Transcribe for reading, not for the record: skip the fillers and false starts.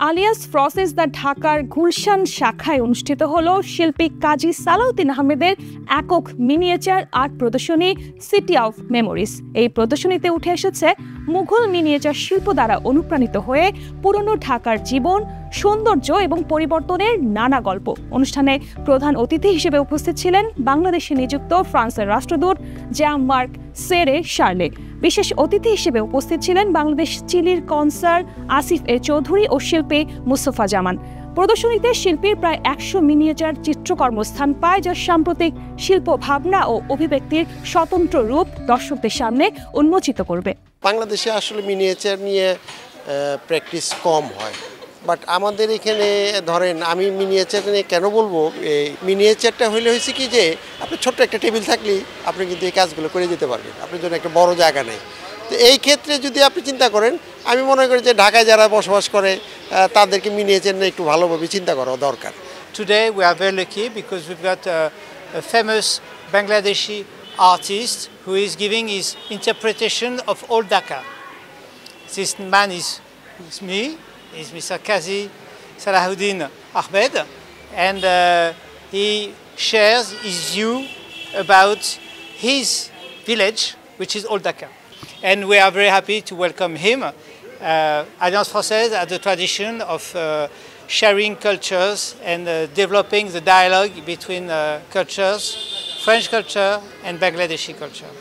Alias process the ঢাকার গুলশান শাখায় অনুষ্ঠিত হলো শিল্পী কাজী সালাউদ্দিন আহমেদের একক মিনিয়েচার আর্ট প্রদর্শনী সিটি অফ মেমোরিজ। এই প্রদর্শনীতে উঠে এসেছে মুঘল মিনিয়েচার শিল্প দ্বারা অনুপ্রাণিত হয়ে পুরনো ঢাকার জীবন, সৌন্দর্য এবং পরিবর্তনের নানা গল্প। অনুষ্ঠানে প্রধান অতিথি হিসেবে উপস্থিত ছিলেন বাংলাদেশে নিযুক্ত ফ্রান্সের রাষ্ট্রদূত জ্যাঁ-মার্ক সেরে শার্লে। বিশেষ অতিথি হিসেবে উপস্থিত ছিলেন বাংলাদেশ চিলির কনসাল আসিফ এ চৌধুরী ও শিল্পী মুস্তফা জামান। প্রদর্শনীতে শিল্পীর প্রায় 100 মিনিয়েচার চিত্রকর্ম স্থান পায়, যা সাম্প্রতিক শিল্প ভাবনা ও অভিব্যক্তির স্বতন্ত্র রূপ দর্শকদের সামনে উন্মোচিত করবে। বাংলাদেশে আসলে মিনিয়েচার নিয়ে প্র্যাকটিস কম হয়, বাট আমাদের এখানে ধরেন আমি মিনিয়েচার নিয়ে কেন বলবো, এই মিনিয়েচারটা হয়েছে কি যে আপনি ছোট্ট একটা টেবিল থাকলেই আপনি কিন্তু এই কাজগুলো করে যেতে পারবেন, আপনার জন্য একটা বড় জায়গা নেই। তো এই ক্ষেত্রে যদি আপনি চিন্তা করেন, আমি মনে করি যে ঢাকায় যারা বসবাস করে তাদেরকে মিনিয়েচার নিয়ে একটু ভালোভাবে চিন্তা করা দরকার। Today we are very lucky because we've got a famous Bangladeshi artist who is giving his interpretation of old Dhaka. This man is me, is Mr. Qazi Salahuddin Ahmed, and he shares his view about his village, which is Old Dhaka. And we are very happy to welcome him. Alliance Française has a tradition of sharing cultures and developing the dialogue between cultures, French culture and Bangladeshi culture.